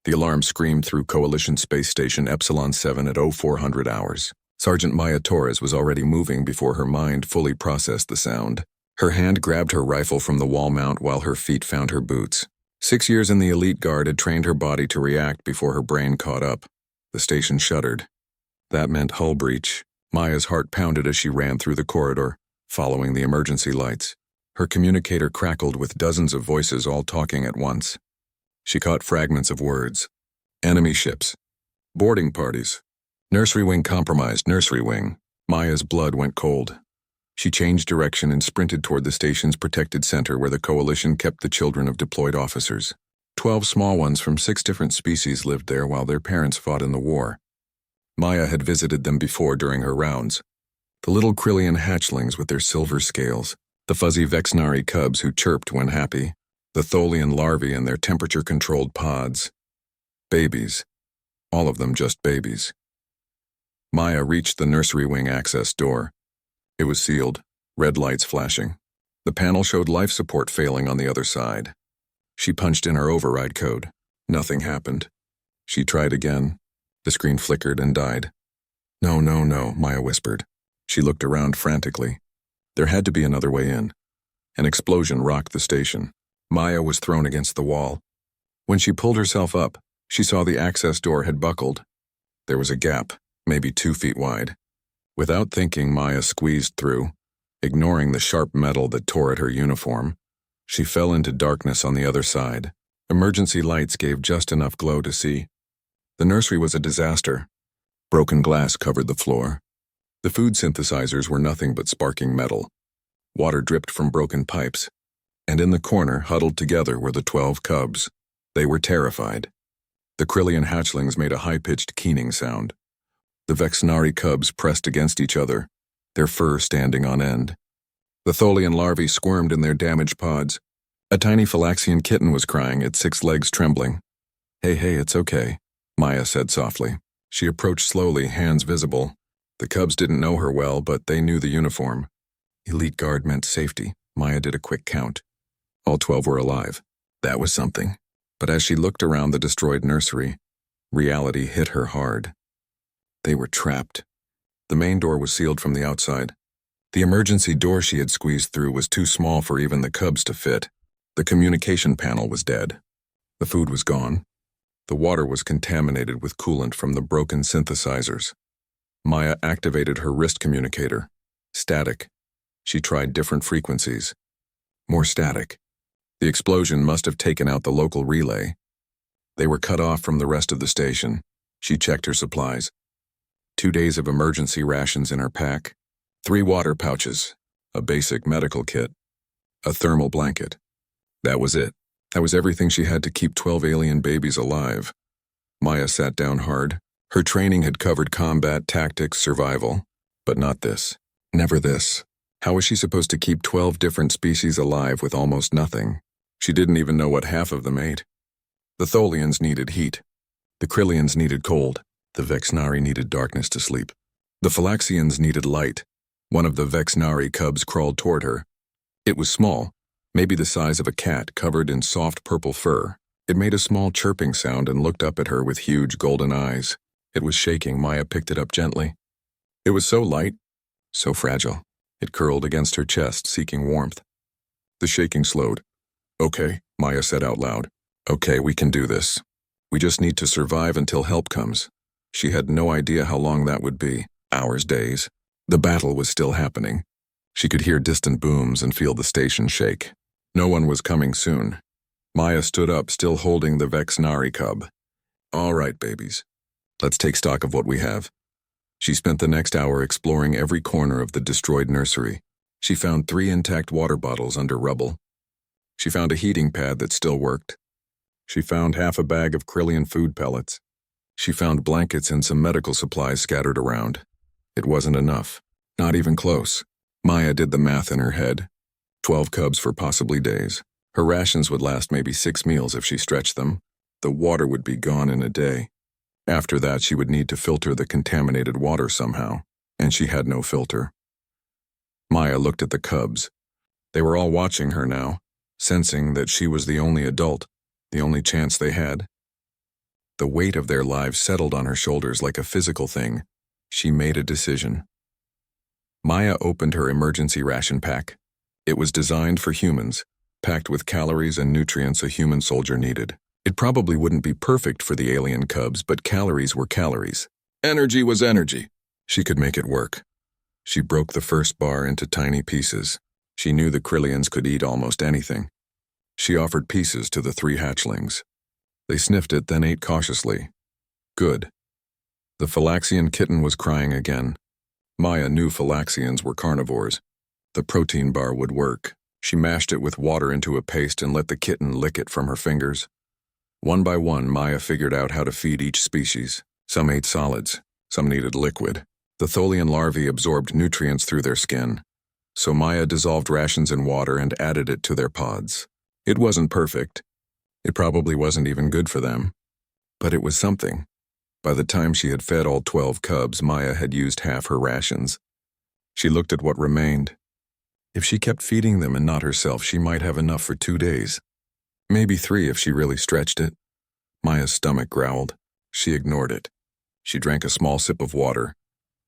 The alarm screamed through Coalition Space Station Epsilon 7 at 0400 hours. Sergeant Maya Torres was already moving before her mind fully processed the sound. Her hand grabbed her rifle from the wall mount while her feet found her boots. 6 years in the elite guard had trained her body to react before her brain caught up. The station shuddered. That meant hull breach. Maya's heart pounded as she ran through the corridor, following the emergency lights. Her communicator crackled with dozens of voices all talking at once. She caught fragments of words. Enemy ships. Boarding parties. Nursery wing compromised, nursery wing. Maya's blood went cold. She changed direction and sprinted toward the station's protected center where the Coalition kept the children of deployed officers. 12 small ones from 6 different species lived there while their parents fought in the war. Maya had visited them before during her rounds. The little Krillian hatchlings with their silver scales, the fuzzy Vexnari cubs who chirped when happy, the Tholian larvae and their temperature-controlled pods. Babies. All of them just babies. Maya reached the nursery wing access door. It was sealed, red lights flashing. The panel showed life support failing on the other side. She punched in her override code. Nothing happened. She tried again. The screen flickered and died. No, no, no, Maya whispered. She looked around frantically. There had to be another way in. An explosion rocked the station. Maya was thrown against the wall. When she pulled herself up, she saw the access door had buckled. There was a gap, maybe 2 feet wide. Without thinking, Maya squeezed through, ignoring the sharp metal that tore at her uniform. She fell into darkness on the other side. Emergency lights gave just enough glow to see. The nursery was a disaster. Broken glass covered the floor. The food synthesizers were nothing but sparking metal. Water dripped from broken pipes. And in the corner, huddled together, were the 12 cubs. They were terrified. The Krillian hatchlings made a high-pitched keening sound. The Vexnari cubs pressed against each other, their fur standing on end. The Tholian larvae squirmed in their damaged pods. A tiny Phylaxian kitten was crying, its 6 legs trembling. Hey, it's okay, Maya said softly. She approached slowly, hands visible. The cubs didn't know her well, but they knew the uniform. Elite guard meant safety. Maya did a quick count. All 12 were alive. That was something. But as she looked around the destroyed nursery, reality hit her hard. They were trapped. The main door was sealed from the outside. The emergency door she had squeezed through was too small for even the cubs to fit. The communication panel was dead. The food was gone. The water was contaminated with coolant from the broken synthesizers. Maya activated her wrist communicator. Static. She tried different frequencies. More static. The explosion must have taken out the local relay. They were cut off from the rest of the station. She checked her supplies. 2 days of emergency rations in her pack. 3 water pouches. A basic medical kit. A thermal blanket. That was it. That was everything she had to keep 12 alien babies alive. Maya sat down hard. Her training had covered combat, tactics, survival. But not this. Never this. How was she supposed to keep 12 different species alive with almost nothing? She didn't even know what half of them ate. The Tholians needed heat. The Krillians needed cold. The Vexnari needed darkness to sleep. The Phylaxians needed light. One of the Vexnari cubs crawled toward her. It was small, maybe the size of a cat covered in soft purple fur. It made a small chirping sound and looked up at her with huge golden eyes. It was shaking. Maya picked it up gently. It was so light, so fragile. It curled against her chest, seeking warmth. The shaking slowed. Okay, Maya said out loud. Okay, we can do this. We just need to survive until help comes. She had no idea how long that would be. Hours, days. The battle was still happening. She could hear distant booms and feel the station shake. No one was coming soon. Maya stood up, still holding the Vexnari cub. All right, babies. Let's take stock of what we have. She spent the next hour exploring every corner of the destroyed nursery. She found 3 intact water bottles under rubble. She found a heating pad that still worked. She found half a bag of Krillian food pellets. She found blankets and some medical supplies scattered around. It wasn't enough. Not even close. Maya did the math in her head. 12 cubs for possibly days. Her rations would last maybe 6 meals if she stretched them. The water would be gone in a day. After that, she would need to filter the contaminated water somehow, and she had no filter. Maya looked at the cubs. They were all watching her now, sensing that she was the only adult, the only chance they had. The weight of their lives settled on her shoulders like a physical thing. She made a decision. Maya opened her emergency ration pack. It was designed for humans, packed with calories and nutrients a human soldier needed. It probably wouldn't be perfect for the alien cubs, but calories were calories. Energy was energy. She could make it work. She broke the first bar into tiny pieces. She knew the Krillians could eat almost anything. She offered pieces to the 3 hatchlings. They sniffed it, then ate cautiously. Good. The Phylaxian kitten was crying again. Maya knew Phylaxians were carnivores. The protein bar would work. She mashed it with water into a paste and let the kitten lick it from her fingers. One by one, Maya figured out how to feed each species. Some ate solids, some needed liquid. The Tholian larvae absorbed nutrients through their skin. So Maya dissolved rations in water and added it to their pods. It wasn't perfect. It probably wasn't even good for them. But it was something. By the time she had fed all 12 cubs, Maya had used half her rations. She looked at what remained. If she kept feeding them and not herself, she might have enough for 2 days. Maybe 3 if she really stretched it. Maya's stomach growled. She ignored it. She drank a small sip of water,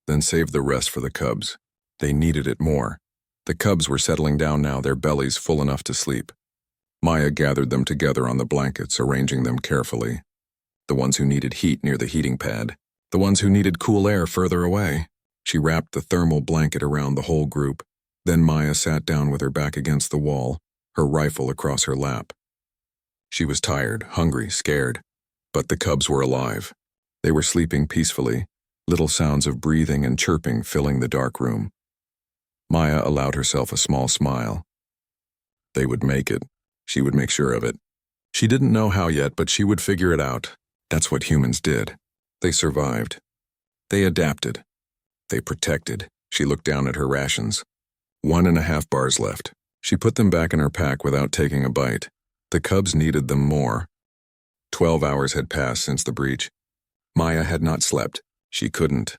then saved the rest for the cubs. They needed it more. The cubs were settling down now, their bellies full enough to sleep. Maya gathered them together on the blankets, arranging them carefully. The ones who needed heat near the heating pad. The ones who needed cool air further away. She wrapped the thermal blanket around the whole group. Then Maya sat down with her back against the wall, her rifle across her lap. She was tired, hungry, scared. But the cubs were alive. They were sleeping peacefully, little sounds of breathing and chirping filling the dark room. Maya allowed herself a small smile. They would make it. She would make sure of it. She didn't know how yet, but she would figure it out. That's what humans did. They survived. They adapted. They protected. She looked down at her rations. 1.5 bars left. She put them back in her pack without taking a bite. The cubs needed them more. 12 hours had passed since the breach. Maya had not slept. She couldn't.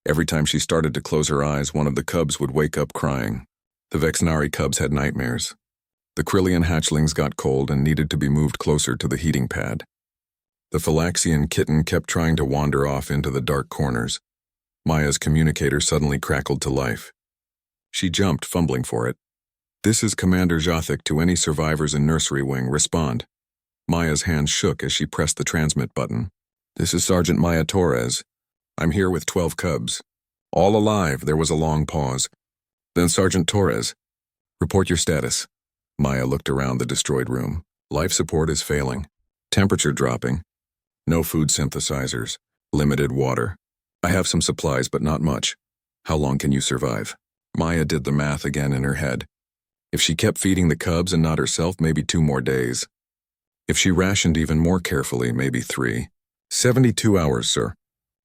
Every time she started to close her eyes, one of the cubs would wake up crying. The Vexnari cubs had nightmares. The Krillian hatchlings got cold and needed to be moved closer to the heating pad. The Phylaxian kitten kept trying to wander off into the dark corners. Maya's communicator suddenly crackled to life. She jumped, fumbling for it. "This is Commander Jothic to any survivors in Nursery Wing. Respond." Maya's hand shook as she pressed the transmit button. "This is Sergeant Maya Torres. I'm here with 12 cubs. All alive." There was a long pause. Then Sergeant Torres, "Report your status." Maya looked around the destroyed room. Life support is failing. Temperature dropping. No food synthesizers. Limited water. I have some supplies, but not much. How long can you survive? Maya did the math again in her head. If she kept feeding the cubs and not herself, maybe 2 more days. If she rationed even more carefully, maybe 3. 72 hours, sir.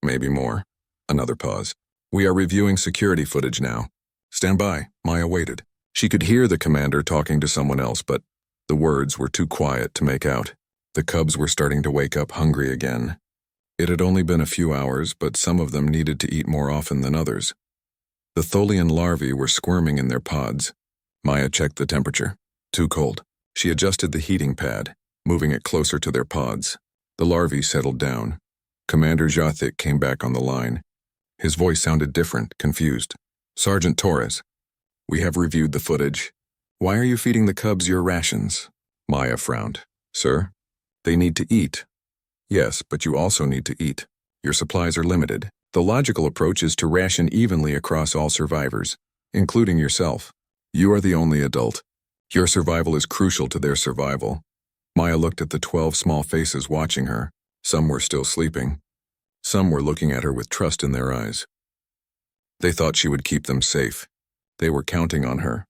Maybe more. Another pause. We are reviewing security footage now. Stand by. Maya waited. She could hear the commander talking to someone else, but the words were too quiet to make out. The cubs were starting to wake up hungry again. It had only been a few hours, but some of them needed to eat more often than others. The Tholian larvae were squirming in their pods. Maya checked the temperature. Too cold. She adjusted the heating pad, moving it closer to their pods. The larvae settled down. Commander Jothic came back on the line. His voice sounded different, confused. "Sergeant Torres, we have reviewed the footage. Why are you feeding the cubs your rations?" Maya frowned. "Sir, they need to eat." "Yes, but you also need to eat. Your supplies are limited. The logical approach is to ration evenly across all survivors, including yourself. You are the only adult. Your survival is crucial to their survival." Maya looked at the 12 small faces watching her. Some were still sleeping. Some were looking at her with trust in their eyes. They thought she would keep them safe. They were counting on her.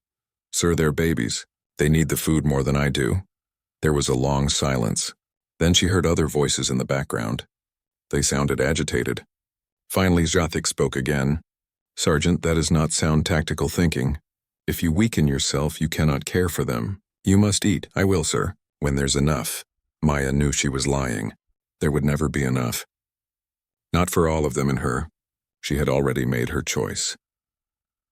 "Sir, they're babies. They need the food more than I do." There was a long silence. Then she heard other voices in the background. They sounded agitated. Finally, Jothic spoke again. "Sergeant, that is not sound tactical thinking. If you weaken yourself, you cannot care for them. You must eat." "I will, sir, when there's enough." Maya knew she was lying. There would never be enough. Not for all of them and her. She had already made her choice.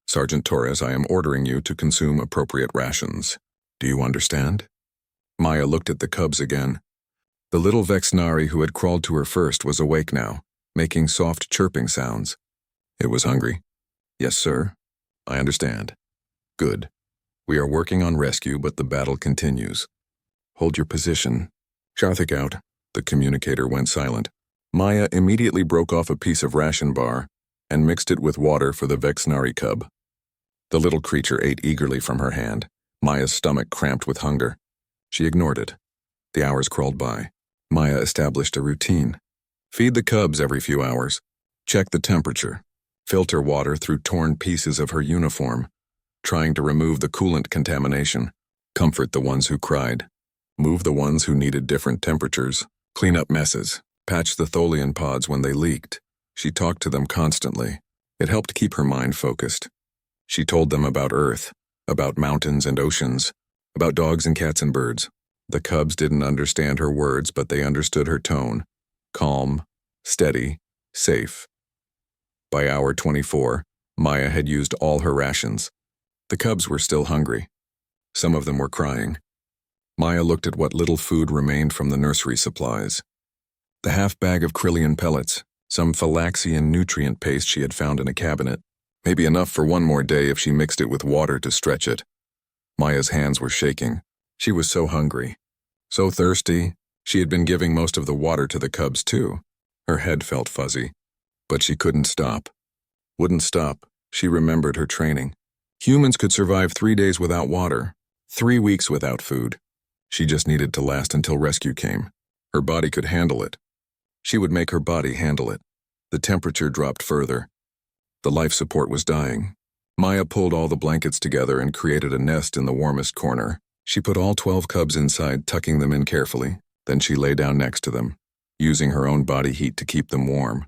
"Sergeant Torres, I am ordering you to consume appropriate rations. Do you understand?" Maya looked at the cubs again. The little Vexnari who had crawled to her first was awake now, making soft chirping sounds. It was hungry. Yes, sir. I understand. Good. We are working on rescue, but the battle continues. Hold your position. Jarthik out. The communicator went silent. Maya immediately broke off a piece of ration bar and mixed it with water for the Vexnari cub. The little creature ate eagerly from her hand. Maya's stomach cramped with hunger. She ignored it. The hours crawled by. Maya established a routine. Feed the cubs every few hours. Check the temperature. Filter water through torn pieces of her uniform, trying to remove the coolant contamination. Comfort the ones who cried. Move the ones who needed different temperatures. Clean up messes. Patch the Tholian pods when they leaked. She talked to them constantly. It helped keep her mind focused. She told them about Earth, about mountains and oceans, about dogs and cats and birds. The cubs didn't understand her words, but they understood her tone. Calm, steady, safe. By hour 24, Maya had used all her rations. The cubs were still hungry. Some of them were crying. Maya looked at what little food remained from the nursery supplies. The half bag of Krillian pellets, some Phylaxian nutrient paste she had found in a cabinet. Maybe enough for one more day if she mixed it with water to stretch it. Maya's hands were shaking. She was so hungry, so thirsty. She had been giving most of the water to the cubs too. Her head felt fuzzy, but she couldn't stop. Wouldn't stop. She remembered her training. Humans could survive 3 days without water, 3 weeks without food. She just needed to last until rescue came. Her body could handle it. She would make her body handle it. The temperature dropped further. The life support was dying. Maya pulled all the blankets together and created a nest in the warmest corner. She put all 12 cubs inside, tucking them in carefully. Then she lay down next to them, using her own body heat to keep them warm.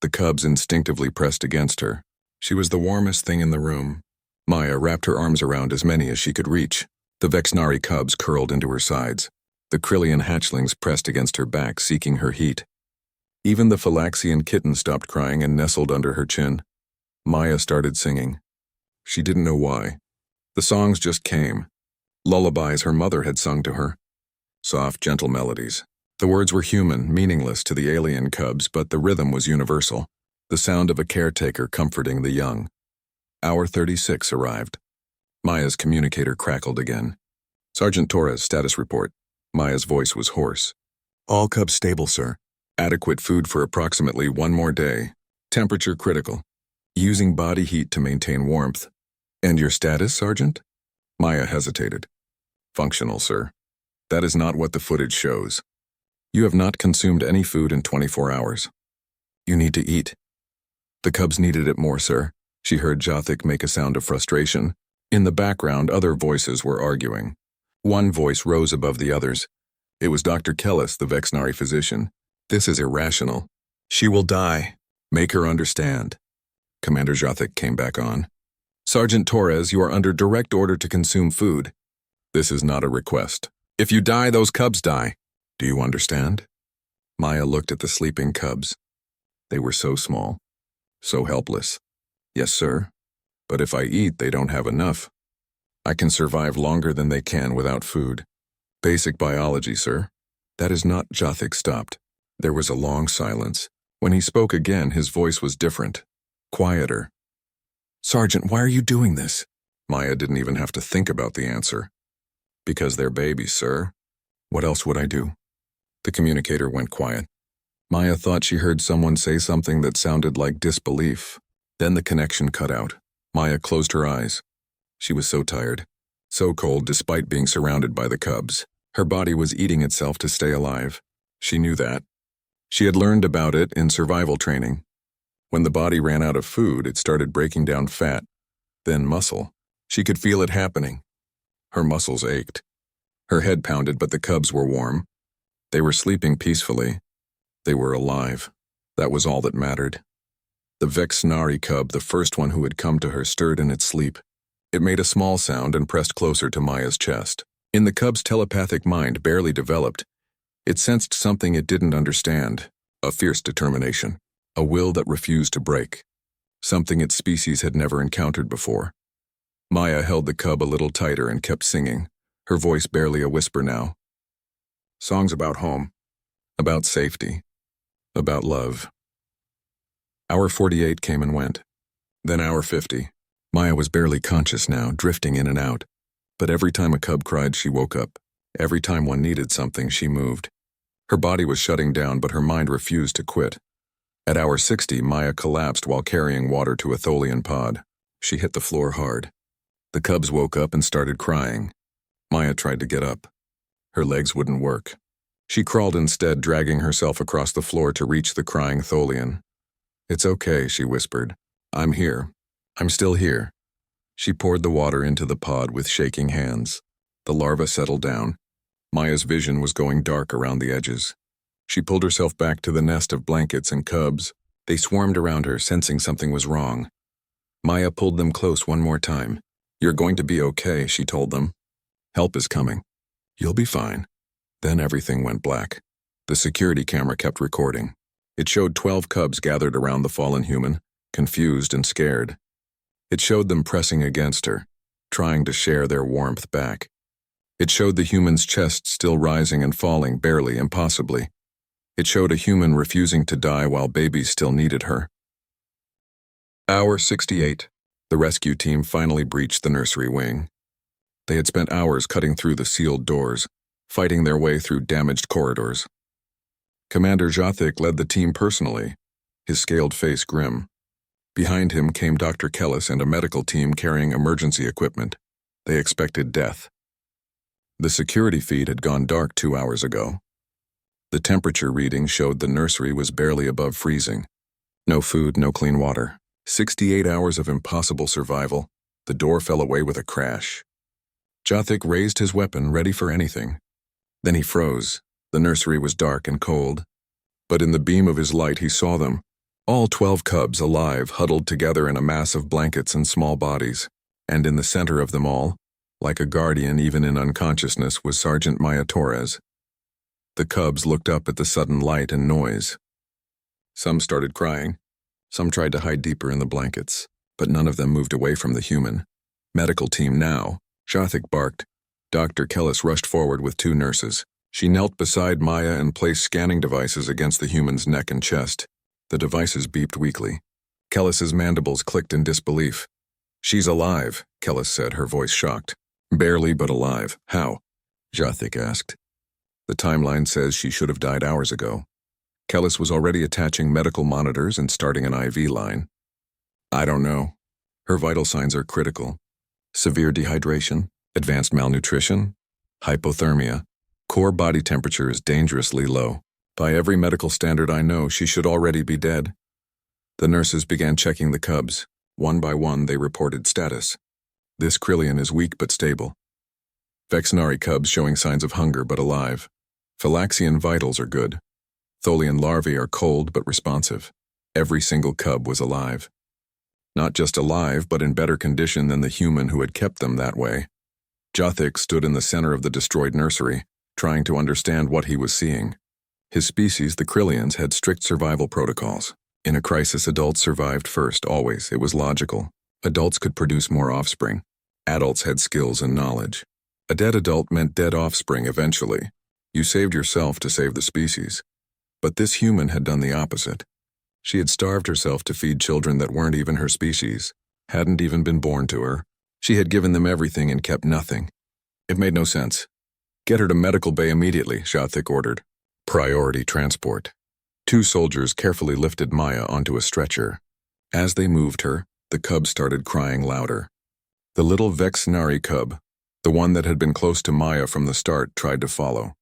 The cubs instinctively pressed against her. She was the warmest thing in the room. Maya wrapped her arms around as many as she could reach. The Vexnari cubs curled into her sides. The Krillian hatchlings pressed against her back, seeking her heat. Even the Phylaxian kitten stopped crying and nestled under her chin. Maya started singing. She didn't know why. The songs just came. Lullabies her mother had sung to her. Soft, gentle melodies. The words were human, meaningless to the alien cubs, but the rhythm was universal. The sound of a caretaker comforting the young. Hour 36 arrived. Maya's communicator crackled again. Sergeant Torres, status report. Maya's voice was hoarse. All cubs stable, sir. Adequate food for approximately 1 more day. Temperature critical. Using body heat to maintain warmth. And your status, Sergeant? Maya hesitated. Functional, sir. That is not what the footage shows. You have not consumed any food in 24 hours. You need to eat. The cubs needed it more, sir. She heard Jarthik make a sound of frustration. In the background, other voices were arguing. One voice rose above the others. It was Dr. Kellis, the Vexnari physician. This is irrational. She will die. Make her understand. Commander Jarthik came back on. Sergeant Torres, you are under direct order to consume food. This is not a request. If you die, those cubs die. Do you understand? Maya looked at the sleeping cubs. They were so small, so helpless. Yes, sir. But if I eat, they don't have enough. I can survive longer than they can without food. Basic biology, sir. That is not. Jarthik stopped. There was a long silence. When he spoke again, his voice was different, quieter. Sergeant, why are you doing this? Maya didn't even have to think about the answer. Because they're babies, sir. What else would I do? The communicator went quiet. Maya thought she heard someone say something that sounded like disbelief. Then the connection cut out. Maya closed her eyes. She was so tired, so cold despite being surrounded by the cubs. Her body was eating itself to stay alive. She knew that. She had learned about it in survival training. When the body ran out of food, it started breaking down fat, then muscle. She could feel it happening. Her muscles ached. Her head pounded, but the cubs were warm. They were sleeping peacefully. They were alive. That was all that mattered. The Vexnari cub, the first one who had come to her, stirred in its sleep. It made a small sound and pressed closer to Maya's chest. In the cub's telepathic mind, barely developed, it sensed something it didn't understand, a fierce determination, a will that refused to break, something its species had never encountered before. Maya held the cub a little tighter and kept singing, her voice barely a whisper now. Songs about home, about safety, about love. Hour 48 came and went. Then hour 50. Maya was barely conscious now, drifting in and out. But every time a cub cried, she woke up. Every time one needed something, she moved. Her body was shutting down, but her mind refused to quit. At hour 60, Maya collapsed while carrying water to a Tholian pod. She hit the floor hard. The cubs woke up and started crying. Maya tried to get up. Her legs wouldn't work. She crawled instead, dragging herself across the floor to reach the crying Tholian. "It's okay," she whispered. "I'm here. I'm still here." She poured the water into the pod with shaking hands. The larva settled down. Maya's vision was going dark around the edges. She pulled herself back to the nest of blankets and cubs. They swarmed around her, sensing something was wrong. Maya pulled them close one more time. "You're going to be okay," she told them. "Help is coming. You'll be fine." Then everything went black. The security camera kept recording. It showed 12 cubs gathered around the fallen human, confused and scared. It showed them pressing against her, trying to share their warmth back. It showed the human's chest still rising and falling, barely, impossibly. It showed a human refusing to die while babies still needed her. Hour 68. The rescue team finally breached the nursery wing. They had spent hours cutting through the sealed doors, fighting their way through damaged corridors. Commander Jathic led the team personally, his scaled face grim. Behind him came Dr. Kellis and a medical team carrying emergency equipment. They expected death. The security feed had gone dark 2 hours ago. The temperature reading showed the nursery was barely above freezing. No food, no clean water. 68 hours of impossible survival. The door fell away with a crash. Jathic raised his weapon, ready for anything. Then he froze. The nursery was dark and cold. But in the beam of his light he saw them. All 12 cubs alive, huddled together in a mass of blankets and small bodies. And in the center of them all, like a guardian even in unconsciousness, was Sergeant Maya Torres. The cubs looked up at the sudden light and noise. Some started crying. Some tried to hide deeper in the blankets, but none of them moved away from the human. "Medical team now," Jathic barked. Dr. Kellis rushed forward with 2 nurses. She knelt beside Maya and placed scanning devices against the human's neck and chest. The devices beeped weakly. Kellis's mandibles clicked in disbelief. "She's alive," Kellis said, her voice shocked. "Barely, but alive. How?" Jathic asked. "The timeline says she should have died hours ago." Kellis was already attaching medical monitors and starting an IV line. "I don't know. Her vital signs are critical. Severe dehydration, advanced malnutrition, hypothermia. Core body temperature is dangerously low. By every medical standard I know, she should already be dead." The nurses began checking the cubs. One by one, they reported status. "This Krillian is weak but stable. Vexnari cubs showing signs of hunger but alive. Phylaxian vitals are good. Tholian larvae are cold but responsive. Every single cub was alive. Not just alive, but in better condition than the human who had kept them that way." Jathic stood in the center of the destroyed nursery, trying to understand what he was seeing. His species, the Krillians, had strict survival protocols. In a crisis, adults survived first, always. It was logical. Adults could produce more offspring. Adults had skills and knowledge. A dead adult meant dead offspring eventually. You saved yourself to save the species. But this human had done the opposite. She had starved herself to feed children that weren't even her species, hadn't even been born to her. She had given them everything and kept nothing. It made no sense. "Get her to medical bay immediately," Jathic ordered. Priority transport. 2 soldiers carefully lifted Maya onto a stretcher. As they moved her, the cub started crying louder. The little Vexnari cub, the one that had been close to Maya from the start, tried to follow.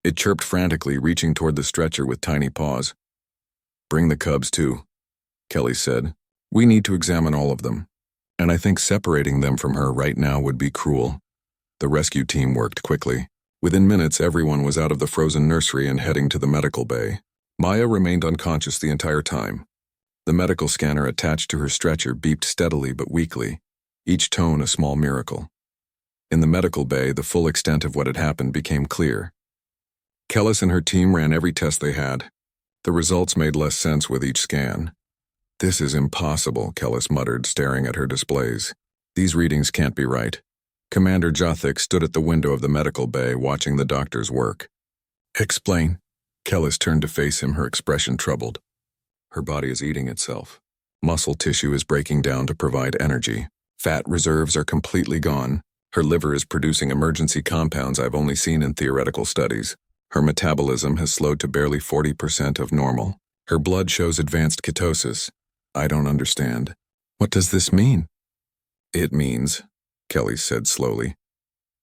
It chirped frantically, reaching toward the stretcher with tiny paws. "Bring the cubs too," Kelly said. "We need to examine all of them. And I think separating them from her right now would be cruel." The rescue team worked quickly. Within minutes, everyone was out of the frozen nursery and heading to the medical bay. Maya remained unconscious the entire time. The medical scanner attached to her stretcher beeped steadily but weakly, each tone a small miracle. In the medical bay, the full extent of what had happened became clear. Kellis and her team ran every test they had. The results made less sense with each scan. "This is impossible," Kellis muttered, staring at her displays. "These readings can't be right." Commander Jathic stood at the window of the medical bay, watching the doctors work. Explain. Kellis turned to face him, her expression troubled. Her body is eating itself. Muscle tissue is breaking down to provide energy. Fat reserves are completely gone. Her liver is producing emergency compounds I've only seen in theoretical studies. Her metabolism has slowed to barely 40% of normal. Her blood shows advanced ketosis. I don't understand. What does this mean? It means, Kelly said slowly,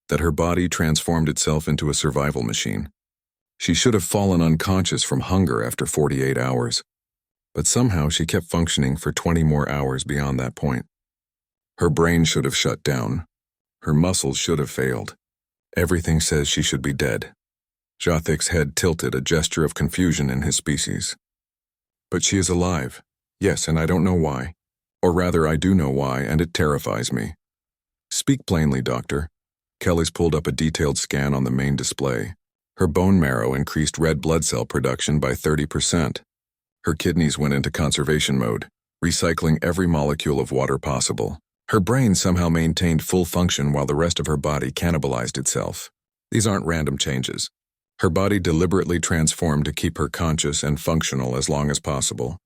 that her body transformed itself into a survival machine. She should have fallen unconscious from hunger after 48 hours. But somehow she kept functioning for 20 more hours beyond that point. Her brain should have shut down. Her muscles should have failed. Everything says she should be dead. Jothik's head tilted, a gesture of confusion in his species. But she is alive. Yes, and I don't know why. Or rather, I do know why, and it terrifies me. Speak plainly, Doctor. Kelly's pulled up a detailed scan on the main display. Her bone marrow increased red blood cell production by 30%. Her kidneys went into conservation mode, recycling every molecule of water possible. Her brain somehow maintained full function while the rest of her body cannibalized itself. These aren't random changes. Her body deliberately transformed to keep her conscious and functional as long as possible.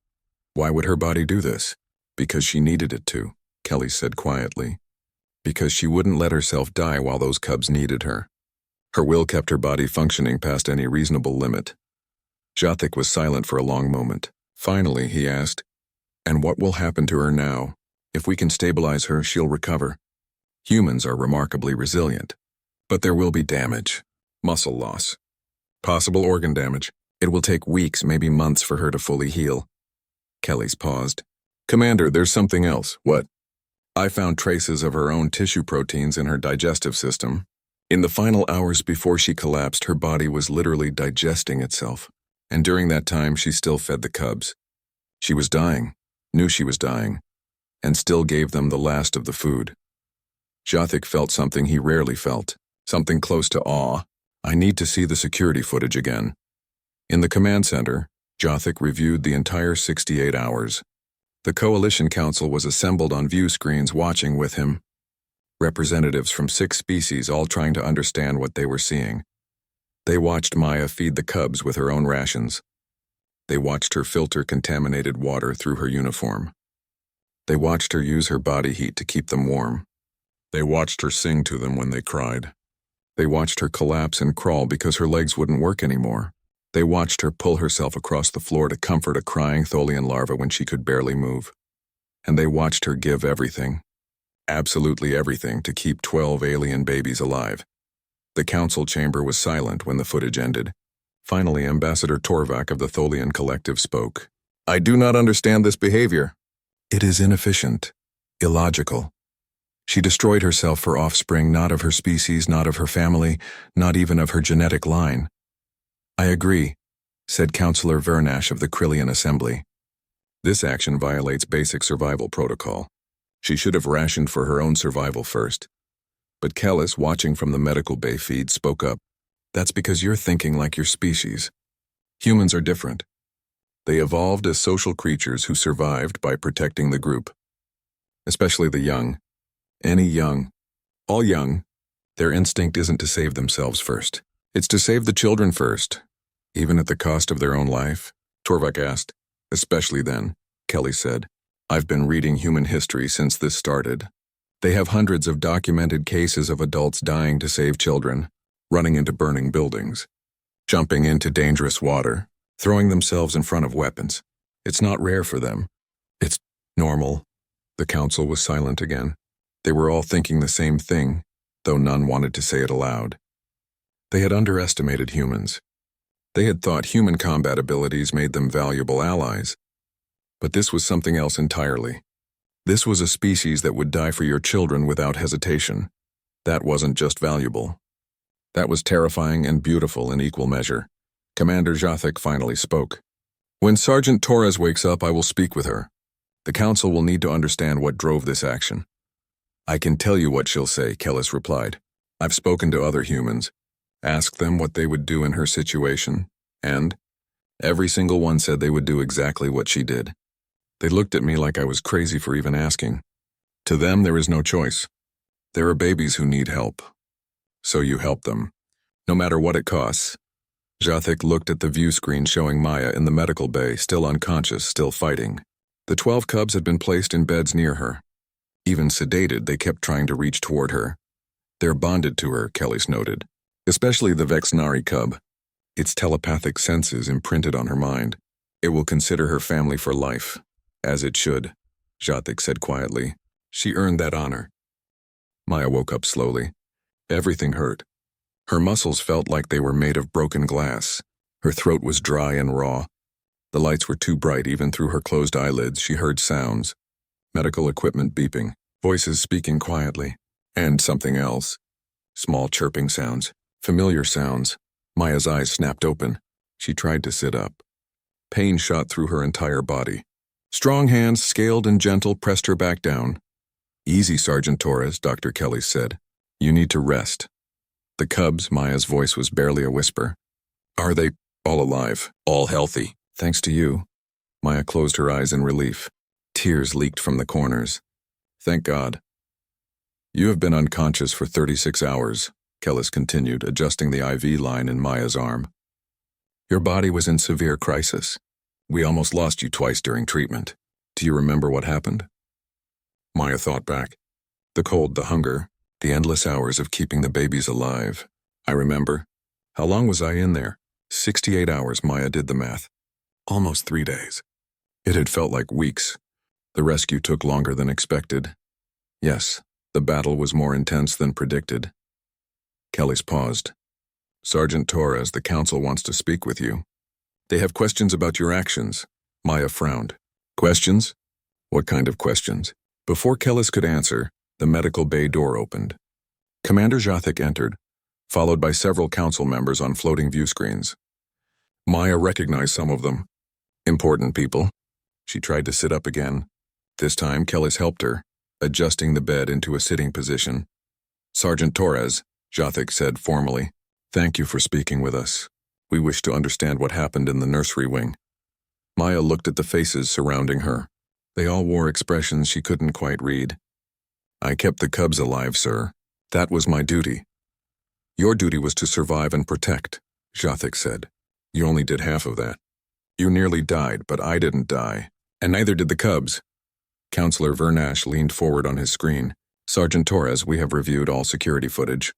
Why would her body do this? Because she needed it to, Kelly said quietly. Because she wouldn't let herself die while those cubs needed her. Her will kept her body functioning past any reasonable limit. Jothik was silent for a long moment. Finally, he asked, "And what will happen to her now? If we can stabilize her, she'll recover. Humans are remarkably resilient. But there will be damage. Muscle loss. Possible organ damage. It will take weeks, maybe months for her to fully heal." Kelly's paused. "Commander, there's something else." "What?" "I found traces of her own tissue proteins in her digestive system. In the final hours before she collapsed, her body was literally digesting itself. And during that time, she still fed the cubs. She was dying, knew she was dying, and still gave them the last of the food." Jothik felt something he rarely felt, something close to awe. "I need to see the security footage again." In the command center, Jothik reviewed the entire 68 hours. The Coalition Council was assembled on view screens watching with him. Representatives from 6 species all trying to understand what they were seeing. They watched Maya feed the cubs with her own rations. They watched her filter contaminated water through her uniform. They watched her use her body heat to keep them warm. They watched her sing to them when they cried. They watched her collapse and crawl because her legs wouldn't work anymore. They watched her pull herself across the floor to comfort a crying Tholian larva when she could barely move. And they watched her give everything, absolutely everything, to keep 12 alien babies alive. The council chamber was silent when the footage ended. Finally, Ambassador Torvak of the Tholian Collective spoke. "I do not understand this behavior. It is inefficient, illogical. She destroyed herself for offspring not of her species, not of her family, not even of her genetic line." "I agree," said Councillor Vernash of the Krillian Assembly. "This action violates basic survival protocol. She should have rationed for her own survival first." But Kellis, watching from the medical bay feed, spoke up. "That's because you're thinking like your species. Humans are different. They evolved as social creatures who survived by protecting the group. Especially the young. Any young. All young. Their instinct isn't to save themselves first. It's to save the children first, even at the cost of their own life." Torvak asked. "Especially then," Kelly said. "I've been reading human history since this started. They have hundreds of documented cases of adults dying to save children, running into burning buildings, jumping into dangerous water, throwing themselves in front of weapons. It's not rare for them. It's normal." The council was silent again. They were all thinking the same thing, though none wanted to say it aloud. They had underestimated humans. They had thought human combat abilities made them valuable allies. But this was something else entirely. This was a species that would die for your children without hesitation. That wasn't just valuable. That was terrifying and beautiful in equal measure. Commander Jothik finally spoke. "When Sergeant Torres wakes up, I will speak with her. The council will need to understand what drove this action." "I can tell you what she'll say," Kellis replied. "I've spoken to other humans. Asked them what they would do in her situation, and every single one said they would do exactly what she did. They looked at me like I was crazy for even asking. To them, there is no choice. There are babies who need help. So you help them, no matter what it costs." Jathic looked at the view screen showing Maya in the medical bay, still unconscious, still fighting. The 12 cubs had been placed in beds near her. Even sedated, they kept trying to reach toward her. They're bonded to her, Kelly's noted. Especially the Vexnari cub. Its telepathic senses imprinted on her mind. It will consider her family for life. As it should, Jathic said quietly. She earned that honor. Maya woke up slowly. Everything hurt. Her muscles felt like they were made of broken glass. Her throat was dry and raw. The lights were too bright. Even through her closed eyelids, she heard sounds. Medical equipment beeping, voices speaking quietly, and something else. Small chirping sounds, familiar sounds. Maya's eyes snapped open. She tried to sit up. Pain shot through her entire body. Strong hands, scaled and gentle, pressed her back down. Easy, Sergeant Torres, Dr. Kelly said. You need to rest. The cubs, Maya's voice was barely a whisper. Are they all alive, all healthy? Thanks to you. Maya closed her eyes in relief. Tears leaked from the corners. Thank God. You have been unconscious for 36 hours, Kellis continued, adjusting the IV line in Maya's arm. Your body was in severe crisis. We almost lost you twice during treatment. Do you remember what happened? Maya thought back. The cold, the hunger, the endless hours of keeping the babies alive. I remember. How long was I in there? 68 hours, Maya did the math. Almost 3 days. It had felt like weeks. The rescue took longer than expected. Yes, the battle was more intense than predicted. Kelly's paused. Sergeant Torres, the council wants to speak with you. They have questions about your actions. Maya frowned. Questions? What kind of questions? Before Kellis could answer, the medical bay door opened. Commander Jathic entered, followed by several council members on floating view screens. Maya recognized some of them. Important people. She tried to sit up again. This time, Kellis helped her, adjusting the bed into a sitting position. Sergeant Torres, Jathic said formally, thank you for speaking with us. We wish to understand what happened in the nursery wing. Maya looked at the faces surrounding her. They all wore expressions she couldn't quite read. I kept the cubs alive, sir. That was my duty. Your duty was to survive and protect, Jathic said. You only did half of that. You nearly died, but I didn't die. And neither did the cubs. Counselor Vernash leaned forward on his screen. Sergeant Torres, we have reviewed all security footage.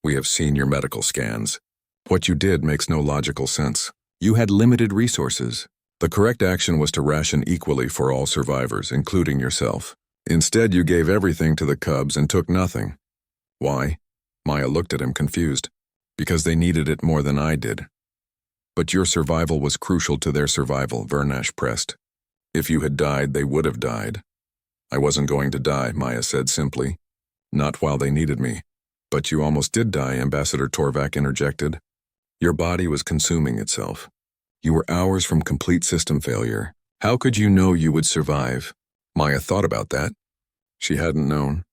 We have seen your medical scans. What you did makes no logical sense. You had limited resources. The correct action was to ration equally for all survivors, including yourself. Instead, you gave everything to the cubs and took nothing. Why? Maya looked at him confused. Because they needed it more than I did. But your survival was crucial to their survival, Vernash pressed. If you had died, they would have died. I wasn't going to die, Maya said simply. Not while they needed me. But you almost did die, Ambassador Torvak interjected. Your body was consuming itself. You were hours from complete system failure. How could you know you would survive? Maya thought about that. She hadn't known.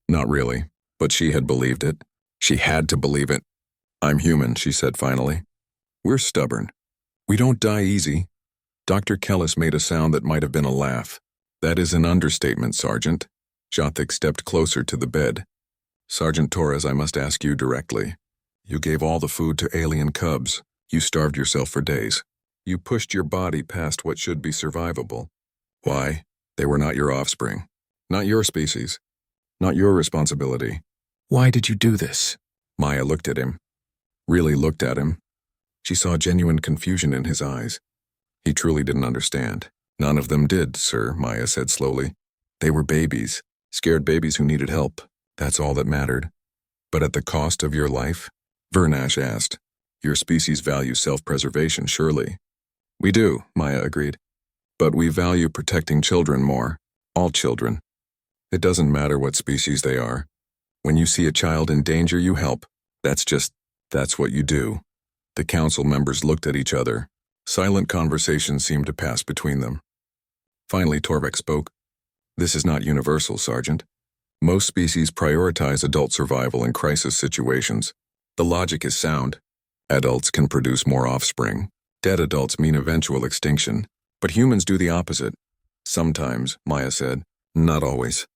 Not really, but she had believed it. She had to believe it. I'm human, she said finally. We're stubborn. We don't die easy. Dr. Kellis made a sound that might have been a laugh. That is an understatement, Sergeant. Jathic stepped closer to the bed. Sergeant Torres, I must ask you directly. You gave all the food to alien cubs. You starved yourself for days. You pushed your body past what should be survivable. Why? They were not your offspring. Not your species. Not your responsibility. Why did you do this? Maya looked at him. Really looked at him. She saw genuine confusion in his eyes. He truly didn't understand. None of them did, sir, Maya said slowly. They were babies. Scared babies who needed help. That's all that mattered. But at the cost of your life? Vernash asked. Your species values self-preservation, surely. We do, Maya agreed. But we value protecting children more. All children. It doesn't matter what species they are. When you see a child in danger, you help. That's what you do. The council members looked at each other. Silent conversation seemed to pass between them. Finally, Torvik spoke. This is not universal, Sergeant. Most species prioritize adult survival in crisis situations. The logic is sound. Adults can produce more offspring. Dead adults mean eventual extinction. But humans do the opposite. Sometimes, Maya said. Not always.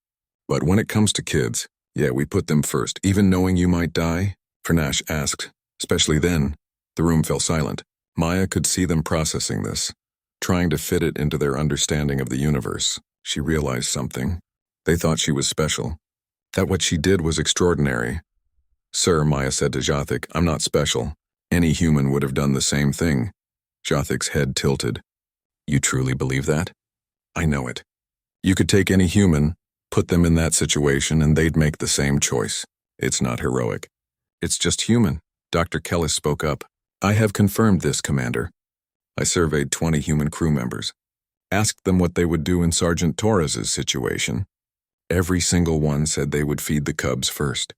But when it comes to kids, yeah, we put them first, even knowing you might die? Vernash asked. Especially then. The room fell silent. Maya could see them processing this, trying to fit it into their understanding of the universe. She realized something. They thought she was special, that what she did was extraordinary. Sir, Maya said to Jothic, I'm not special. Any human would have done the same thing. Jothic's head tilted. You truly believe that? I know it. You could take any human, put them in that situation, and they'd make the same choice. It's not heroic. It's just human. Dr. Kellis spoke up. I have confirmed this, Commander. I surveyed 20 human crew members. Asked them what they would do in Sergeant Torres's situation. Every single one said they would feed the cubs first.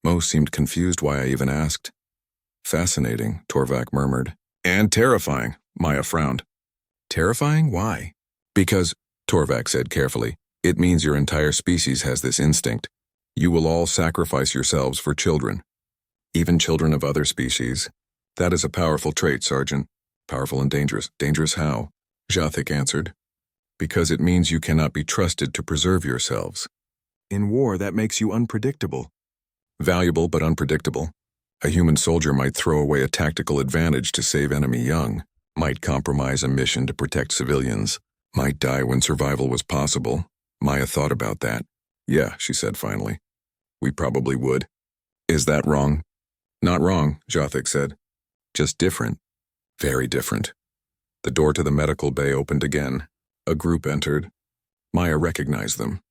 Most seemed confused why I even asked. Fascinating, Torvak murmured. And terrifying, Maya frowned. Terrifying? Why? Because, Torvak said carefully, it means your entire species has this instinct. You will all sacrifice yourselves for children. Even children of other species. That is a powerful trait, Sergeant. Powerful and dangerous. Dangerous how? Jothic answered. Because it means you cannot be trusted to preserve yourselves. In war, that makes you unpredictable. Valuable but unpredictable. A human soldier might throw away a tactical advantage to save enemy young, might compromise a mission to protect civilians, might die when survival was possible. Maya thought about that. Yeah, she said finally. We probably would. Is that wrong? Not wrong, Jothic said. Just different. Very different. The door to the medical bay opened again. A group entered. Maya recognized them.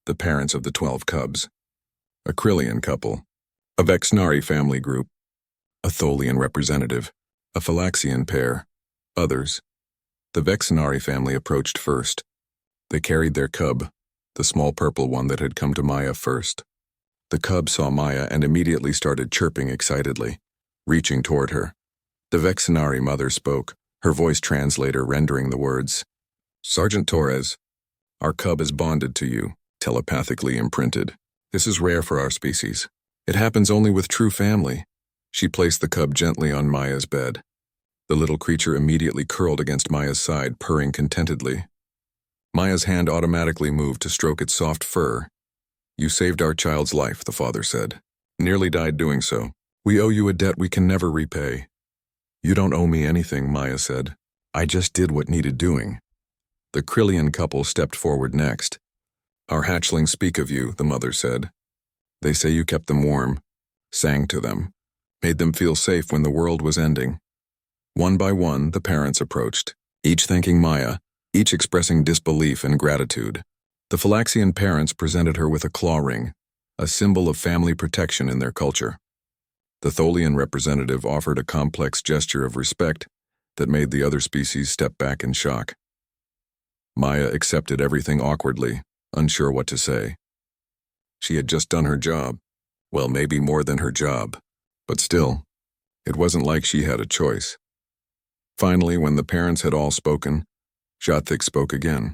The parents of the 12 cubs. A Krillian couple. A Vexnari family group. A Tholian representative. A Phylaxian pair. Others. The Vexnari family approached first. They carried their cub, the small purple one that had come to Maya first. The cub saw Maya and immediately started chirping excitedly, reaching toward her. The Vexnari mother spoke, her voice translator rendering the words. Sergeant Torres, our cub is bonded to you, telepathically imprinted. This is rare for our species. It happens only with true family. She placed the cub gently on Maya's bed. The little creature immediately curled against Maya's side, purring contentedly. Maya's hand automatically moved to stroke its soft fur. You saved our child's life, the father said. Nearly died doing so. We owe you a debt we can never repay. You don't owe me anything, Maya said. I just did what needed doing. The Krillian couple stepped forward next. Our hatchlings speak of you, the mother said. They say you kept them warm, sang to them, made them feel safe when the world was ending. One by one, the parents approached, each thanking Maya, each expressing disbelief and gratitude. The Phylaxian parents presented her with a claw ring, a symbol of family protection in their culture. The Tholian representative offered a complex gesture of respect that made the other species step back in shock. Maya accepted everything awkwardly, unsure what to say. She had just done her job. Well, maybe more than her job. But still, it wasn't like she had a choice. Finally, when the parents had all spoken, Jothic spoke again.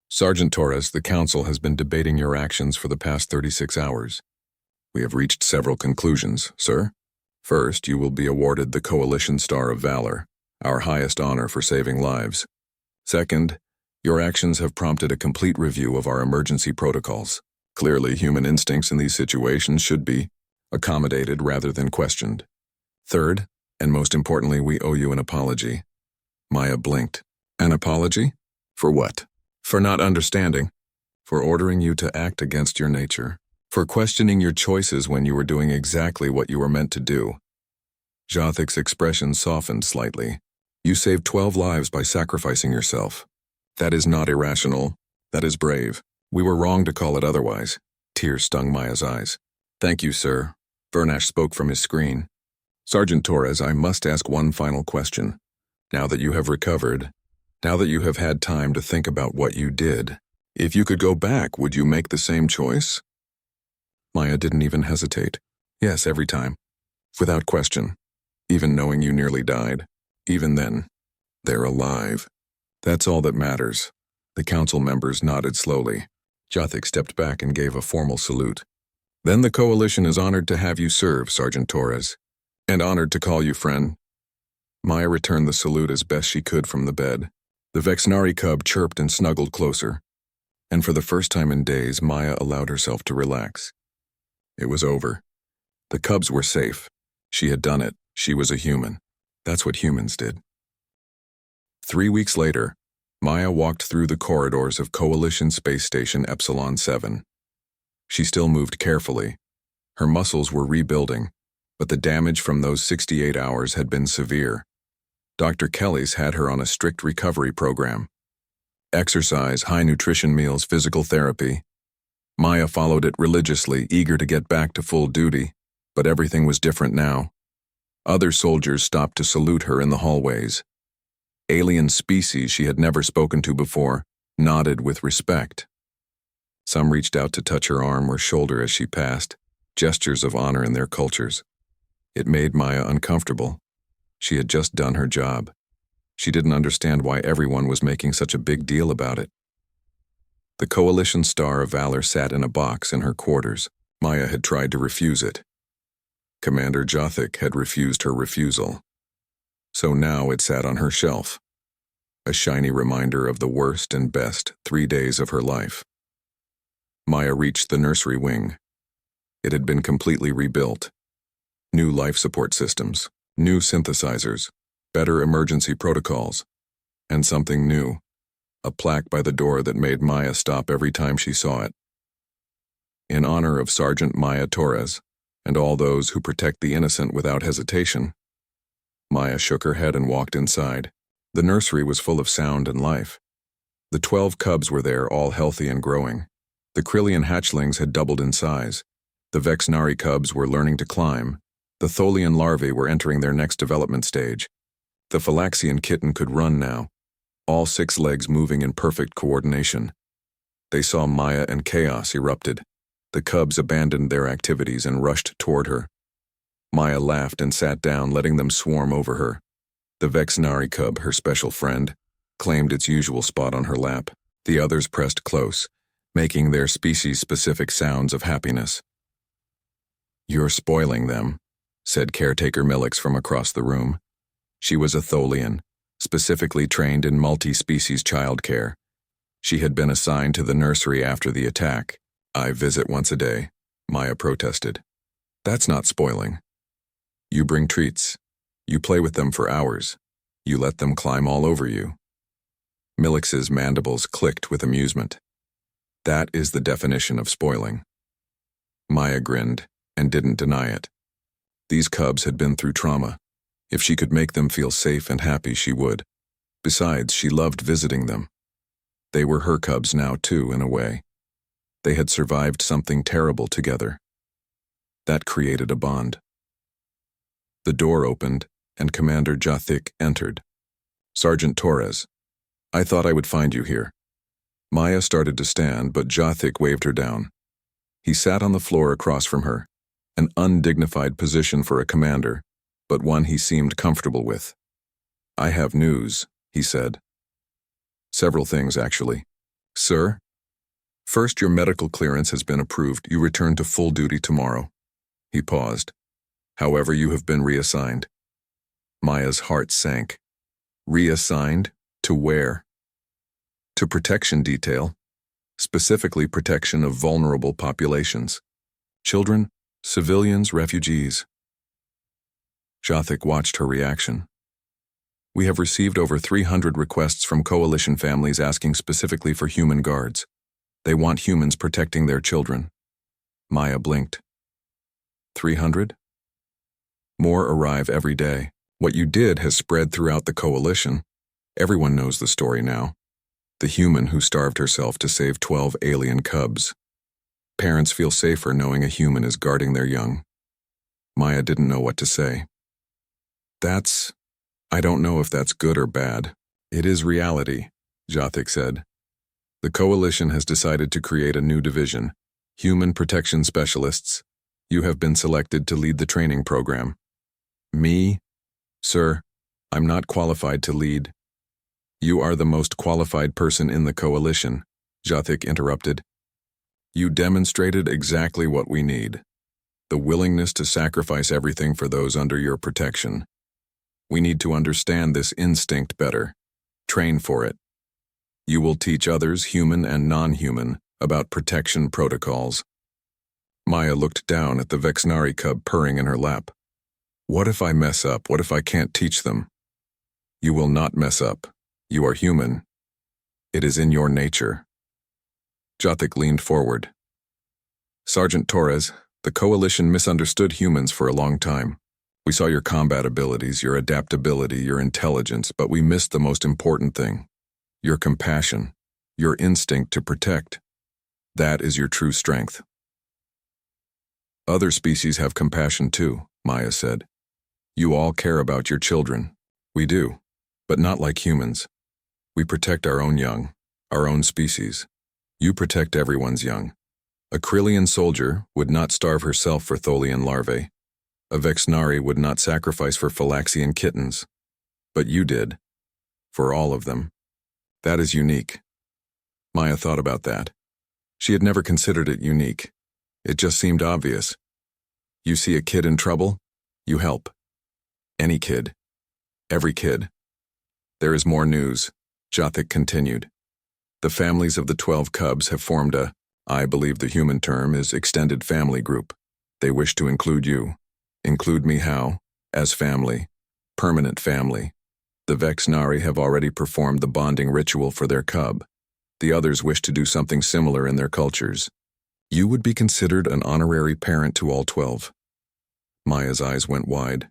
Sergeant Torres, the Council has been debating your actions for the past 36 hours. We have reached several conclusions, sir. First, you will be awarded the Coalition Star of Valor, our highest honor for saving lives. Second, your actions have prompted a complete review of our emergency protocols. Clearly, human instincts in these situations should be accommodated rather than questioned. Third, and most importantly, we owe you an apology. Maya blinked. An apology? For what? For not understanding. For ordering you to act against your nature. For questioning your choices when you were doing exactly what you were meant to do. Jothic's expression softened slightly. You saved 12 lives by sacrificing yourself. That is not irrational. That is brave. We were wrong to call it otherwise. Tears stung Maya's eyes. Thank you, sir. Vernash spoke from his screen. Sergeant Torres, I must ask one final question. Now that you have recovered, now that you have had time to think about what you did, if you could go back, would you make the same choice? Maya didn't even hesitate. Yes, every time. Without question. Even knowing you nearly died. Even then. They're alive. That's all that matters. The council members nodded slowly. Jothic stepped back and gave a formal salute. Then the coalition is honored to have you serve, Sergeant Torres. And honored to call you friend. Maya returned the salute as best she could from the bed. The Vexnari cub chirped and snuggled closer. And for the first time in days, Maya allowed herself to relax. It was over. The cubs were safe. She had done it. She was a human. That's what humans did. 3 weeks later, Maya walked through the corridors of Coalition Space Station Epsilon 7. She still moved carefully. Her muscles were rebuilding, but the damage from those 68 hours had been severe. Dr. Kelly's had her on a strict recovery program. Exercise, high nutrition meals, physical therapy. Maya followed it religiously, eager to get back to full duty, but everything was different now. Other soldiers stopped to salute her in the hallways. Alien species she had never spoken to before nodded with respect. Some reached out to touch her arm or shoulder as she passed, gestures of honor in their cultures. It made Maya uncomfortable. She had just done her job. She didn't understand why everyone was making such a big deal about it. The Coalition Star of Valor sat in a box in her quarters. Maya had tried to refuse it. Commander Jothic had refused her refusal. So now it sat on her shelf, a shiny reminder of the worst and best 3 days of her life. Maya reached the nursery wing. It had been completely rebuilt. New life support systems, new synthesizers, better emergency protocols, and something new, a plaque by the door that made Maya stop every time she saw it. In honor of Sergeant Maya Torres and all those who protect the innocent without hesitation. Maya shook her head and walked inside. The nursery was full of sound and life. The 12 cubs were there, all healthy and growing. The Krillian hatchlings had doubled in size. The Vexnari cubs were learning to climb. The Tholian larvae were entering their next development stage. The Phylaxian kitten could run now, all 6 legs moving in perfect coordination. They saw Maya and chaos erupted. The cubs abandoned their activities and rushed toward her. Maya laughed and sat down, letting them swarm over her. The Vexnari cub, her special friend, claimed its usual spot on her lap. The others pressed close, making their species-specific sounds of happiness. "You're spoiling them," said Caretaker Millix from across the room. She was a Tholian, specifically trained in multi-species childcare. She had been assigned to the nursery after the attack. "I visit once a day," Maya protested. "That's not spoiling. You bring treats. You play with them for hours. You let them climb all over you." Millix's mandibles clicked with amusement. "That is the definition of spoiling." Maya grinned and didn't deny it. These cubs had been through trauma. If she could make them feel safe and happy, she would. Besides, she loved visiting them. They were her cubs now, too, in a way. They had survived something terrible together. That created a bond. The door opened, and Commander Jothic entered. "Sergeant Torres, I thought I would find you here." Maya started to stand, but Jothic waved her down. He sat on the floor across from her, an undignified position for a commander, but one he seemed comfortable with. "I have news," he said. "Several things, actually." "Sir? First, your medical clearance has been approved. You return to full duty tomorrow." He paused. "However, you have been reassigned." Maya's heart sank. Reassigned? To where? To protection detail, specifically protection of vulnerable populations. Children, civilians, refugees. Jothic watched her reaction. "We have received over 300 requests from coalition families asking specifically for human guards. They want humans protecting their children." Maya blinked. 300? More arrive every day. What you did has spread throughout the coalition. Everyone knows the story now. The human who starved herself to save 12 alien cubs. Parents feel safer knowing a human is guarding their young. Maya didn't know what to say. I don't know if that's good or bad. It is reality," Jothic said. "The coalition has decided to create a new division, Human Protection Specialists. You have been selected to lead the training program." "Me? Sir, I'm not qualified to lead." "You are the most qualified person in the coalition," Jothic interrupted. "You demonstrated exactly what we need. The willingness to sacrifice everything for those under your protection. We need to understand this instinct better. Train for it. You will teach others, human and non-human, about protection protocols." Maya looked down at the Vexnari cub purring in her lap. What if I mess up? What if I can't teach them? You will not mess up. You are human. It is in your nature. Jothik leaned forward. Sergeant Torres, the Coalition misunderstood humans for a long time. We saw your combat abilities, your adaptability, your intelligence, but we missed the most important thing. Your compassion, your instinct to protect. That is your true strength. Other species have compassion too, Maya said. You all care about your children. We do, but not like humans. We protect our own young, our own species. You protect everyone's young. A Krillian soldier would not starve herself for Tholian larvae. A Vexnari would not sacrifice for Phylaxian kittens. But you did. For all of them. That is unique. Maya thought about that. She had never considered it unique. It just seemed obvious. You see a kid in trouble, you help. Any kid. Every kid. There is more news, Jothik continued. The families of the 12 cubs have formed a, I believe the human term is extended family group. They wish to include you. Include me how? As family. Permanent family. The Vexnari have already performed the bonding ritual for their cub. The others wish to do something similar in their cultures. You would be considered an honorary parent to all 12. Maya's eyes went wide.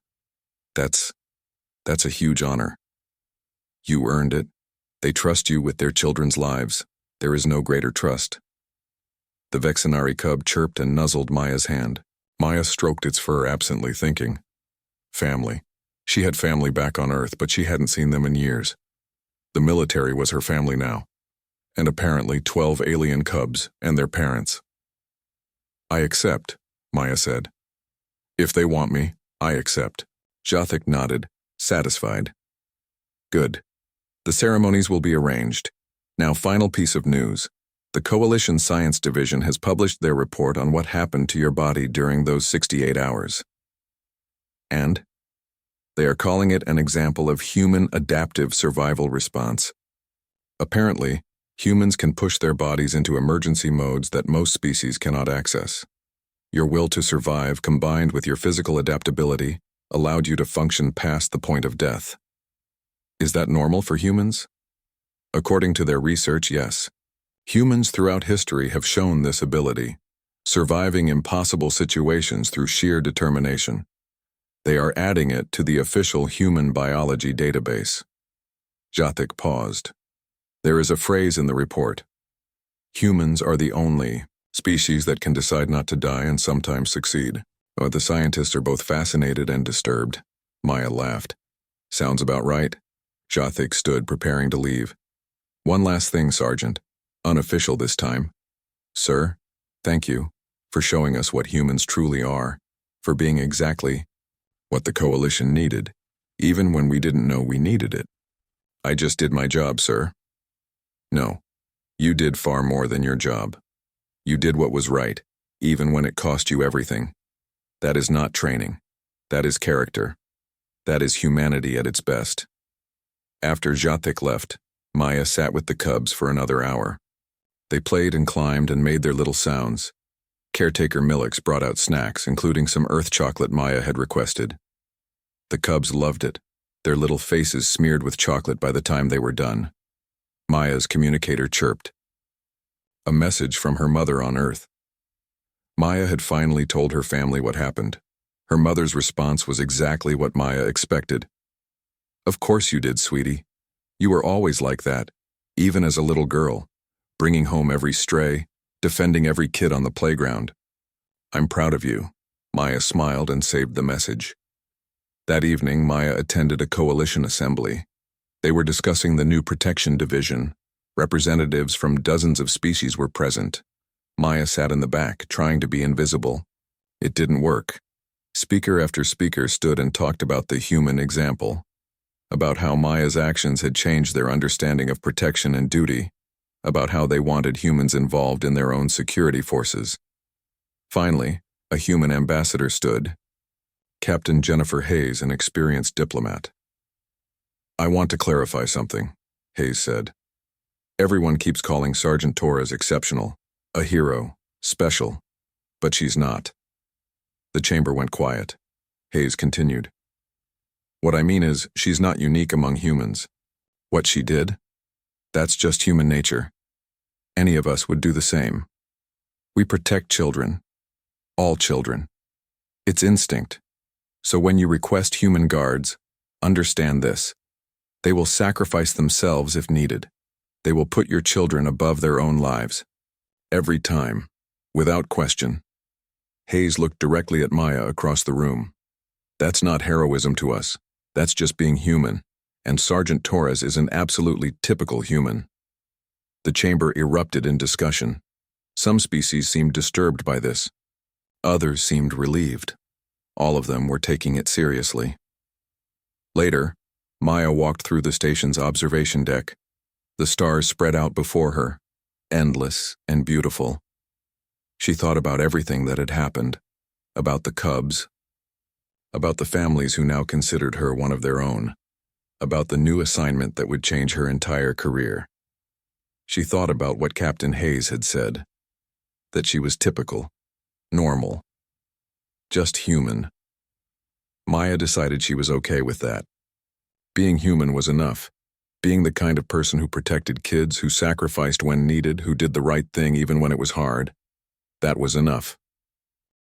That's a huge honor. You earned it. They trust you with their children's lives. There is no greater trust. The Vexnari cub chirped and nuzzled Maya's hand. Maya stroked its fur absently, thinking. Family. She had family back on Earth, but she hadn't seen them in years. The military was her family now. And apparently 12 alien cubs and their parents. I accept, Maya said. If they want me, I accept. Jothik nodded, satisfied. Good. The ceremonies will be arranged. Now, final piece of news. The Coalition Science Division has published their report on what happened to your body during those 68 hours. And? They are calling it an example of human adaptive survival response. Apparently, humans can push their bodies into emergency modes that most species cannot access. Your will to survive, combined with your physical adaptability, allowed you to function past the point of death. Is that normal for humans? According to their research, yes. Humans throughout history have shown this ability, surviving impossible situations through sheer determination. They are adding it to the official human biology database. Jothik paused. There is a phrase in the report. Humans are the only species that can decide not to die and sometimes succeed. The scientists are both fascinated and disturbed. Maya laughed. Sounds about right. Jothik stood, preparing to leave. One last thing, Sergeant. Unofficial this time. Sir, thank you for showing us what humans truly are, for being exactly what the Coalition needed, even when we didn't know we needed it. I just did my job, sir. No, you did far more than your job. You did what was right, even when it cost you everything. That is not training. That is character. That is humanity at its best. After Jothik left, Maya sat with the cubs for another hour. They played and climbed and made their little sounds. Caretaker Millix brought out snacks, including some earth chocolate Maya had requested. The cubs loved it, their little faces smeared with chocolate by the time they were done. Maya's communicator chirped. A message from her mother on Earth. Maya had finally told her family what happened. Her mother's response was exactly what Maya expected. Of course you did, sweetie. You were always like that, even as a little girl, bringing home every stray, defending every kid on the playground. I'm proud of you. Maya smiled and saved the message. That evening, Maya attended a coalition assembly. They were discussing the new protection division. Representatives from dozens of species were present. Maya sat in the back, trying to be invisible. It didn't work. Speaker after speaker stood and talked about the human example, about how Maya's actions had changed their understanding of protection and duty, about how they wanted humans involved in their own security forces. Finally, a human ambassador stood. Captain Jennifer Hayes, an experienced diplomat. I want to clarify something, Hayes said. Everyone keeps calling Sergeant Torres exceptional, a hero, special, but she's not. The chamber went quiet. Hayes continued. What I mean is, she's not unique among humans. What she did? That's just human nature. Any of us would do the same. We protect children. All children. It's instinct. So when you request human guards, understand this. They will sacrifice themselves if needed. They will put your children above their own lives. Every time. Without question. Hayes looked directly at Maya across the room. That's not heroism to us. That's just being human. And Sergeant Torres is an absolutely typical human. The chamber erupted in discussion. Some species seemed disturbed by this. Others seemed relieved. All of them were taking it seriously. Later, Maya walked through the station's observation deck. The stars spread out before her, endless and beautiful. She thought about everything that had happened, about the cubs, about the families who now considered her one of their own, about the new assignment that would change her entire career. She thought about what Captain Hayes had said, that she was typical, normal, just human. Maya decided she was okay with that. Being human was enough. Being the kind of person who protected kids, who sacrificed when needed, who did the right thing even when it was hard. That was enough.